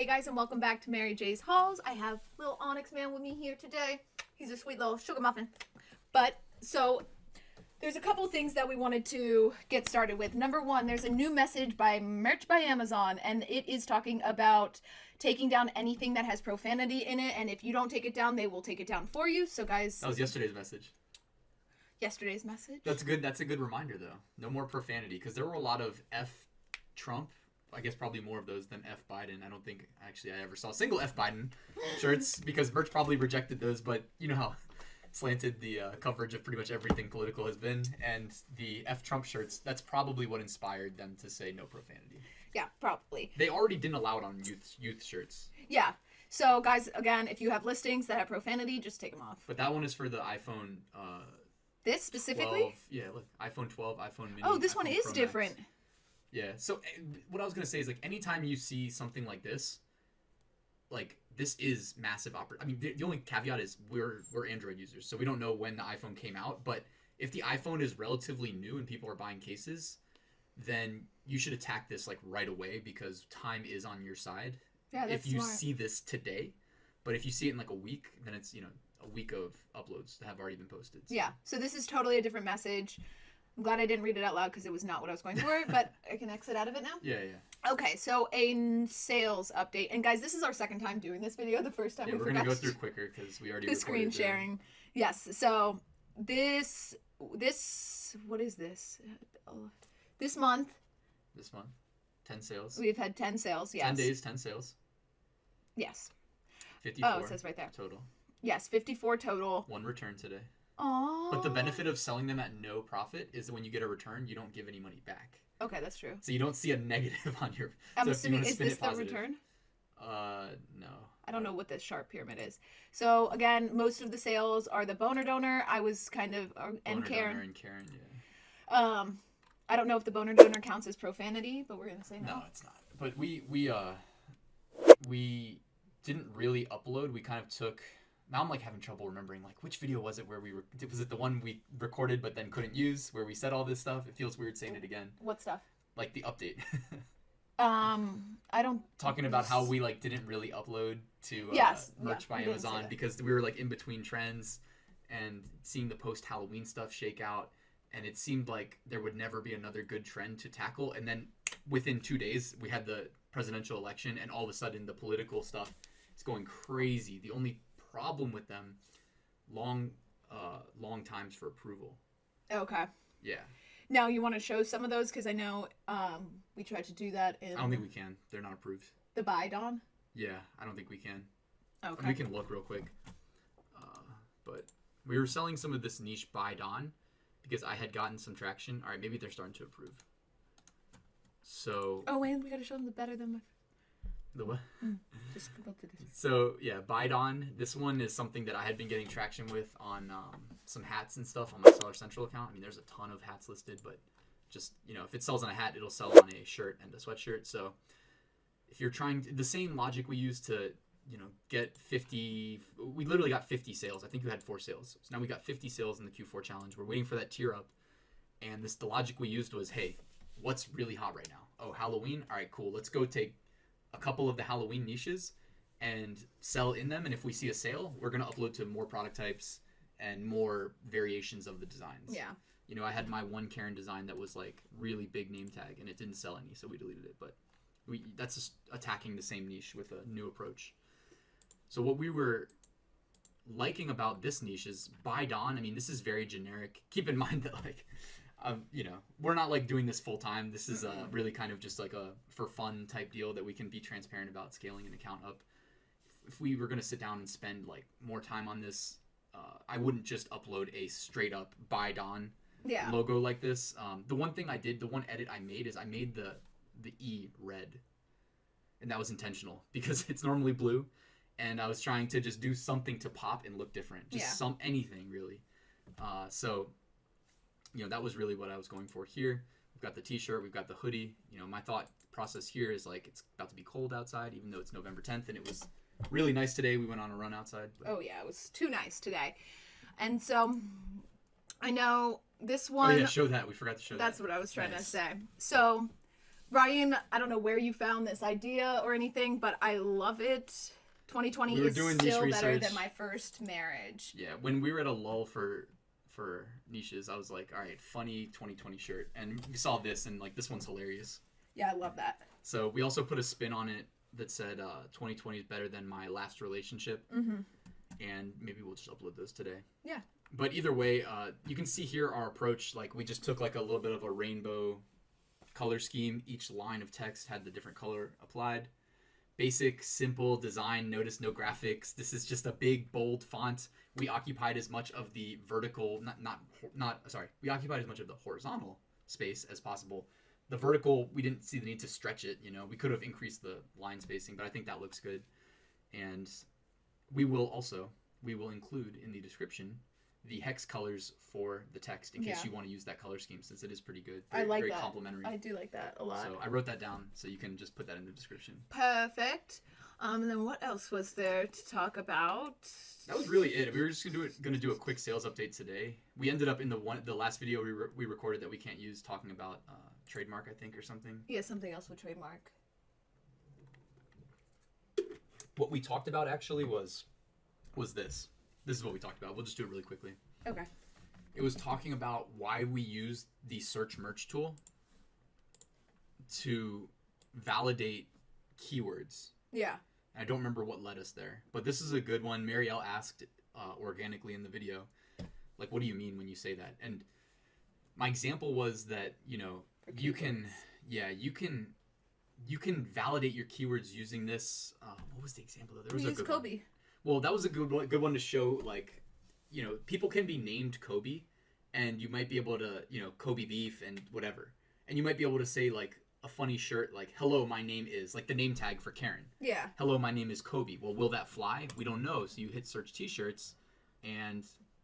guys, and welcome back to Mary J's Hauls. I have little Onyx Man with me here today. He's a sweet little sugar muffin. But, so, there's a couple things that we wanted to get started with. Number one, there's a new message by Merch by Amazon, and it is talking about taking down anything that has profanity in it, and if you don't take it down, they will take it down for you. So, guys... That was yesterday's message. Yesterday's message? That's good. That's a good reminder, though. No more profanity, because there were a lot of F Trump. I guess probably more of those than F Biden. I don't think actually I ever saw a single F Biden shirts because Merch probably rejected those. But you know how slanted the coverage of pretty much everything political has been, and the F Trump shirts. That's probably what inspired them to say no profanity. Yeah, probably. They already didn't allow it on youth shirts. Yeah. So guys, again, if you have listings that have profanity, just take them off. But that one is for the iPhone. This specifically? 12. Yeah, look, iPhone 12, iPhone Mini. Oh, this iPhone one is Pro different. Max. Yeah, so what I was going to say is, like, anytime you see something like this is massive I mean, the only caveat is we're Android users, so we don't know when the iPhone came out, but if the iPhone is relatively new and people are buying cases, then you should attack this, like, right away because time is on your side. Yeah, that's if you smart. see this today, but if you see it in, like, a week, then it's, a week of uploads that have already been posted. So. Yeah, so this is totally a different message. I'm glad I didn't read it out loud because it was not what I was going for, but I can exit out of it now. Yeah. Okay, so a sales update. And guys, this is our second time doing this video. The first time we're going to go through quicker because we already the screen sharing. Yes, so this, what is this? This month, 10 sales. We've had 10 sales, yes. 10 days, 10 sales. Yes. 54. Oh, it says right there. Total. Yes, 54 total. One return today. Aww. But the benefit of selling them at no profit is that when you get a return, you don't give any money back. Okay, that's true. So you don't see a negative on your... I'm assuming, is this the return? No. I don't know what this sharp pyramid is. So, again, most of the sales are the boner donor. I was kind of... and Karen. Boner and Karen, yeah. I don't know if the boner donor counts as profanity, but we're going to say no. No, it's not. But we didn't really upload. We kind of took... Now I'm, like, having trouble remembering, like, which video was it where was it the one we recorded but then couldn't use, where we said all this stuff? It feels weird saying it again. What stuff? Like, the update. I don't... Talking about how we, like, didn't really upload to Merch by Amazon because we were, like, in between trends and seeing the post-Halloween stuff shake out, and it seemed like there would never be another good trend to tackle, and then within 2 days, we had the presidential election, and all of a sudden, the political stuff is going crazy. The only problem with them, long times for approval. Okay. Yeah. Now you want to show some of those because I know we tried to do that in. I don't think we can. They're not approved. The Bidon. Yeah, I don't think we can. Okay. We can look real quick. But we were selling some of this niche Bidon because I had gotten some traction. All right, maybe they're starting to approve. So. Oh, and we got to show them the better than. The what? Just about to this. So, yeah, Bidon. This one is something that I had been getting traction with on some hats and stuff on my Seller Central account. I mean, there's a ton of hats listed, but just, if it sells on a hat, it'll sell on a shirt and a sweatshirt. So, if you're trying to, the same logic we use to, get 50, we literally got 50 sales. I think you had 4 sales. So now we got 50 sales in the Q4 challenge. We're waiting for that tier up. And the logic we used was, hey, what's really hot right now? Oh, Halloween? All right, cool. Let's go take a couple of the Halloween niches and sell in them, and if we see a sale, we're going to upload to more product types and more variations of the designs. Yeah. I had my one Karen design that was like really big name tag and it didn't sell any, so we deleted it, but that's just attacking the same niche with a new approach. So what we were liking about this niche is Bidon. I mean, this is very generic. Keep in mind that, like, we're not like doing this full time. This is really kind of just like a for fun type deal that we can be transparent about scaling an account up. If we were going to sit down and spend like more time on this, I wouldn't just upload a straight up Bidon logo like this. The one edit I made is I made the E red, and that was intentional because it's normally blue, and I was trying to just do something to pop and look different, just anything really. So. That was really what I was going for here. We've got the t-shirt, we've got the hoodie. My thought process here is like it's about to be cold outside, even though it's November 10th, and it was really nice today. We went on a run outside. But... Oh, yeah, it was too nice today. And so I know this one... Oh, yeah, show that. We forgot to show that. That's what I was trying to say. So Ryan, I don't know where you found this idea or anything, but I love it. 2020 We were is doing niche still better research. than my first marriage. Yeah, when we were at a lull for niches, I was like, all right, funny 2020 shirt, and we saw this, and like this one's hilarious. Yeah, I love that. So we also put a spin on it that said 2020 is better than my last relationship, Mm-hmm. and maybe we'll just upload those today. Yeah. But either way, you can see here our approach. Like we just took like a little bit of a rainbow color scheme. Each line of text had the different color applied. Basic, simple design. Notice no graphics. This is just a big, bold font. We occupied as much of the vertical, we occupied as much of the horizontal space as possible. The vertical, we didn't see the need to stretch it. You know, we could have increased the line spacing, but I think that looks good. And we will include in the description the hex colors for the text in case you want to use that color scheme, since it is pretty good. I like very that. complimentary. I do like that a lot. So I wrote that down, so you can just put that in the description. Perfect. And then what else was there to talk about? That was really it. We were just gonna do a quick sales update today. We ended up in the last video we recorded that we can't use, talking about trademark, I think, or something. Yeah, something else with trademark. What we talked about actually was this. This is what we talked about. We'll just do it really quickly. Okay. It was talking about why we use the search merch tool to validate keywords. Yeah. I don't remember what led us there, but this is a good one. Marielle asked organically in the video, like, what do you mean when you say that? And my example was that, you know, you can validate your keywords using this. What was the example? There was We a use good Kobe. one. Well, that was a good one to show, like, you know, people can be named Kobe, and you might be able to, you know, Kobe beef and whatever, and you might be able to say like a funny shirt like, hello, my name is, like the name tag for Karen. Yeah. Hello, my name is Kobe. Well, will that fly? We don't know. So you hit search t-shirts, and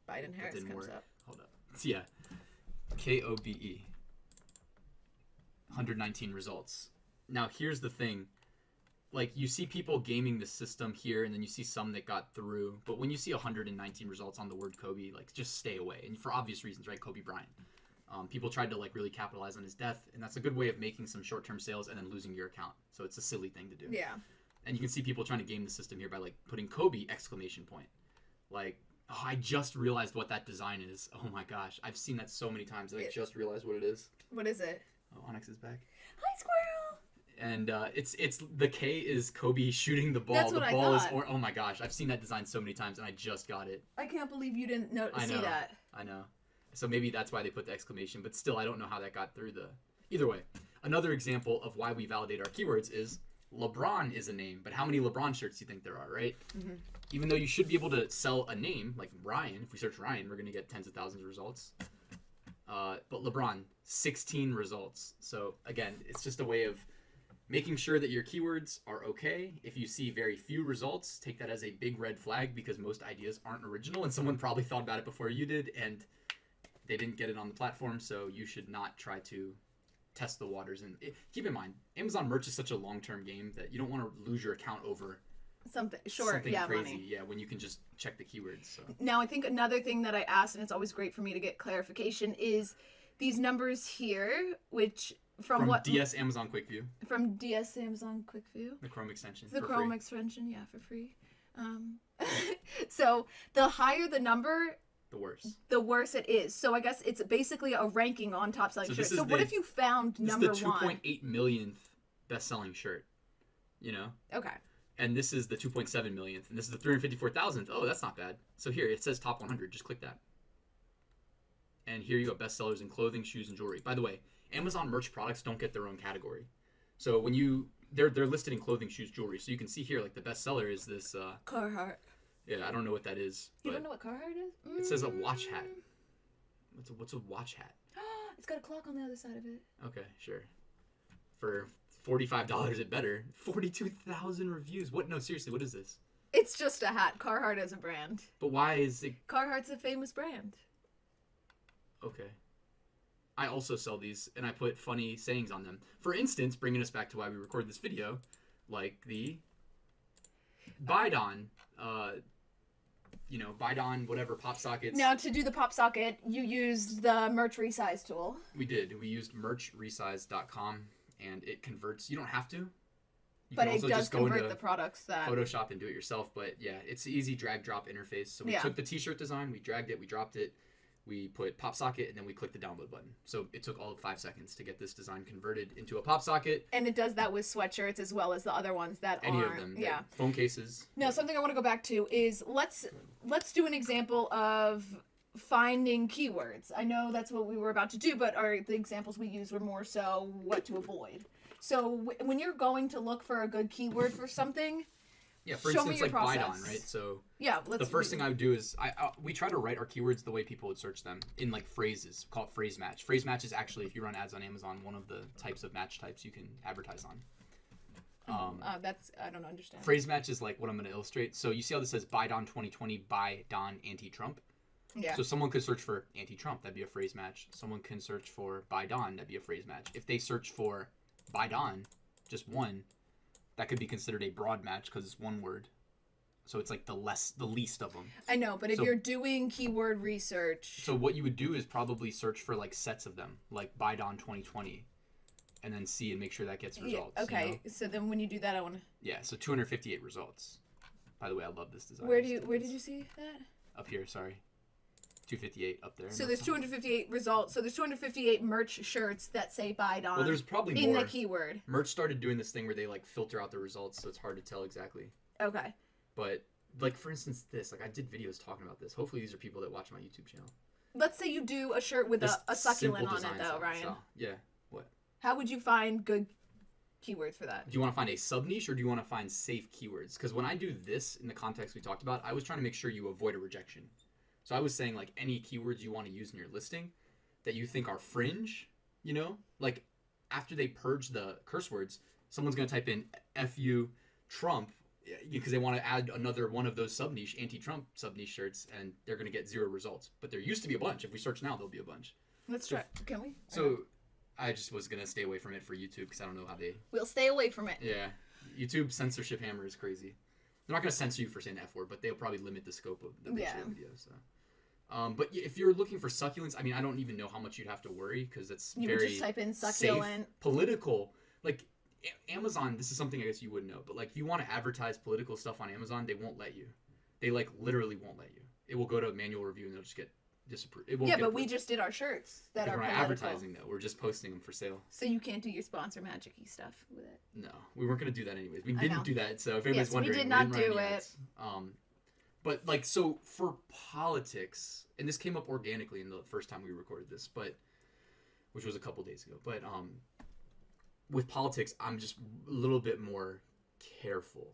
Biden Harris didn't comes work. up. Hold up. Yeah. KOBE. 119 results. Now, here's the thing. Like, you see people gaming the system here, and then you see some that got through. But when you see 119 results on the word Kobe, like, just stay away. And for obvious reasons, right? Kobe Bryant. People tried to, like, really capitalize on his death, and that's a good way of making some short-term sales and then losing your account. So it's a silly thing to do. Yeah. And you can see people trying to game the system here by, like, putting Kobe exclamation point. Like, oh, I just realized what that design is. Oh my gosh. I've seen that so many times, and I just realized what it is. What is it? Oh, Onyx is back. Hi, squirrel. And it's the K is Kobe shooting the ball. That's the what I ball is thought. oh my gosh, I've seen that design so many times, and I just got it. I can't believe you didn't I see know. that. I know. So maybe that's why they put the exclamation, but still I don't know how that got through the. Either way, another example of why we validate our keywords is LeBron is a name, but how many LeBron shirts do you think there are, right? Mm-hmm. Even though you should be able to sell a name like Ryan, if we search Ryan, we're gonna get tens of thousands of results. But LeBron, 16 results. So again, it's just a way of making sure that your keywords are okay. If you see very few results, take that as a big red flag, because most ideas aren't original, and someone probably thought about it before you did, and they didn't get it on the platform, so you should not try to test the waters. And keep in mind, Amazon merch is such a long-term game that you don't want to lose your account over Something something yeah, crazy. money. Yeah, when you can just check the keywords. So. Now, I think another thing that I asked, and it's always great for me to get clarification, is these numbers here, which from what DS Amazon Quick View, from DS Amazon Quick View. the Chrome extension. The for Chrome free. extension, yeah, for free. So the higher the number, The worst. the worse it is. So I guess it's basically a ranking on top selling So shirts. this So is what the- if you found This number is the one? 2.8 millionth best-selling shirt. You know. Okay. And this is the 2.7 millionth, and this is the 354,000th. Oh, that's not bad. So here, it says top 100. Just click that. And here you go, bestsellers in clothing, shoes, and jewelry. By the way, Amazon merch products don't get their own category. So when they're listed in clothing, shoes, jewelry. So you can see here, like, the bestseller is this, Carhartt. yeah, I don't know what that is. You But don't know what Carhartt is? it says a watch hat. What's a watch hat? It's got a clock on the other side of it. Okay, sure. For $45 at better. 42,000 reviews. What? No, seriously, what is this? It's just a hat. Carhartt is a brand. But why is it... Carhartt's a famous brand. Okay. I also sell these, and I put funny sayings on them. For instance, bringing us back to why we recorded this video, like the Bidon, Bidon, whatever, pop sockets. Now, to do the pop socket, you used the merch resize tool. We did. We used merchresize.com, and it converts. You don't have to. You But can it also does just go convert into the products that. Photoshop and do it yourself. But yeah, it's an easy drag drop interface. So we took the t-shirt design, we dragged it, we dropped it, we put pop socket, and then we clicked the download button. So it took all of 5 seconds to get this design converted into a pop socket. And it does that with sweatshirts as well as the other ones that Any aren't. of them. Yeah. Phone cases. Now, something I want to go back to is let's do an example of finding keywords. I know that's what we were about to do, but the examples we used were more so what to avoid. So when you're going to look for a good keyword for something, Yeah, for show me instance, your like process. Bidon, right? So yeah, the first thing I would do is we try to write our keywords the way people would search them in like phrases. Call it phrase match. Phrase match is actually, if you run ads on Amazon, one of the types of match types you can advertise on. that's I don't understand. Phrase match is like what I'm going to illustrate. So you see how this says Bidon 2020 Bidon anti-Trump? Yeah. So someone could search for anti-Trump, that'd be a phrase match. Someone can search for Bidon, that'd be a phrase match. If they search for Bidon, just one, that could be considered a broad match because it's one word. So it's like the least of them. I know, but if you're doing keyword research, so what you would do is probably search for like sets of them, like Bidon 2020, and then see and make sure that gets results. Yeah, okay. You know? So then when you do that, I want to. Yeah. So 258 results. By the way, I love this design. Where did you see that? Up here, sorry. 258 up there. So there's 258 results. So there's 258 merch shirts that say Bidon. Well, there's probably in more. the keyword. Merch started doing this thing where they like filter out the results, so it's hard to tell exactly. Okay. But like for instance, this, like I did videos talking about this. Hopefully these are people that watch my YouTube channel. Let's say you do a shirt with This a succulent simple on it, design though, Ryan. style. Yeah. What? How would you find good keywords for that? Do you want to find a sub niche or do you want to find safe keywords? Because when I do this in the context we talked about, I was trying to make sure you avoid a rejection. So I was saying like any keywords you want to use in your listing that you think are fringe, you know, like after they purge the curse words, someone's going to type in FU Trump because they want to add another one of those sub niche anti-Trump sub niche shirts, and they're going to get 0 results. But there used to be a bunch. If we search now, there'll be a bunch. Let's try. Can we? So I just was going to stay away from it for YouTube because I don't know how they. We'll stay away from it. Yeah, YouTube censorship hammer is crazy. They're not going to censor you for saying the F word, but they'll probably limit the scope of the video. So. But if you're looking for succulents, I mean, I don't even know how much you'd have to worry because it's You very would just type in succulent. safe, political. Like Amazon, this is something I guess you wouldn't know, but like if you want to advertise political stuff on Amazon, they won't let you. They like literally won't let you. It will go to manual review and they'll just get disapproved. Yeah, but we just did our shirts that are we're not political. advertising though. We're just posting them for sale. So you can't do your sponsor magic-y stuff with it. No, we weren't going to do that anyways. We I didn't know. do that. So if anybody's Yes, wondering, we did not didn't run do any it. ads. But like, so for politics, and this came up organically in the first time we recorded this, but which was a couple days ago. But with politics, I'm just a little bit more careful.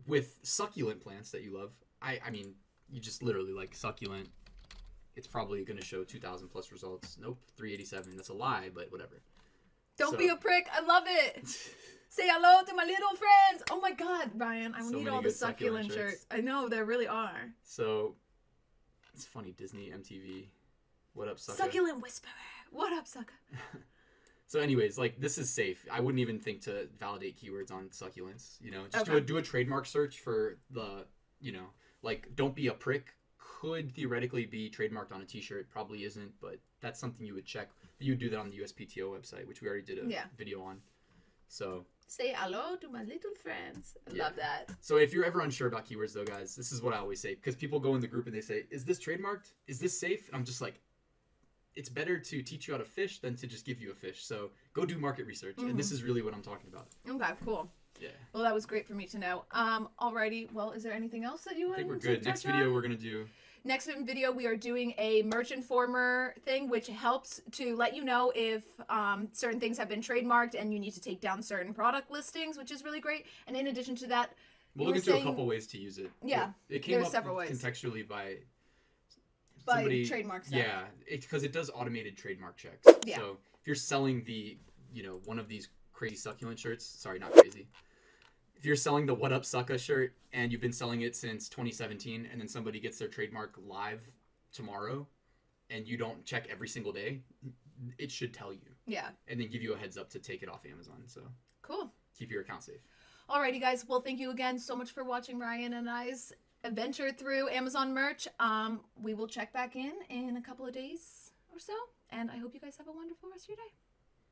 With succulent plants that you love, I mean, you just literally like succulent. It's probably going to show 2,000 plus results. Nope, 387. That's a lie, but whatever. Don't be a prick. I love it. Say hello to my little friends. Oh my God, Ryan, I So need many all the good succulent succulent shirts. shirts. I know, there really are. So it's funny, Disney, MTV, what up, sucker? Succulent whisperer. What up, sucker? So anyways, like this is safe. I wouldn't even think to validate keywords on succulents. You know, just Okay. do a trademark search for the, you know, like don't be a prick could theoretically be trademarked on a t-shirt. Probably isn't, but that's something you would check. You would do that on the USPTO website, which we already did a video on. So Say hello to my little friends. I Yeah. love that. So if you're ever unsure about keywords though, guys, this is what I always say. Because people go in the group and they say, is this trademarked? Is this safe? And I'm just like, it's better to teach you how to fish than to just give you a fish. So go do market research. And this is really what I'm talking about. Okay, cool. Yeah. Well, that was great for me to know. Alrighty. Well, is there anything else that you want I think we're to good. touch Next on? video we're going to do... Next video, we are doing a merch informer thing, which helps to let you know if certain things have been trademarked and you need to take down certain product listings, which is really great. And in addition to that, we'll look into a couple ways to use it. Yeah, it came there's up several ways. contextually by trademark stuff. Yeah, because it does automated trademark checks. Yeah. So if you're selling the, you know, one of these crazy succulent shirts, sorry, not crazy. If you're selling the What Up Sucka shirt and you've been selling it since 2017 and then somebody gets their trademark live tomorrow and you don't check every single day, it should tell you. Yeah. And then give you a heads up to take it off Amazon. So Cool. keep your account safe. Alrighty, guys. Well, thank you again so much for watching Ryan and I's adventure through Amazon merch. We will check back in a couple of days or so. And I hope you guys have a wonderful rest of your day.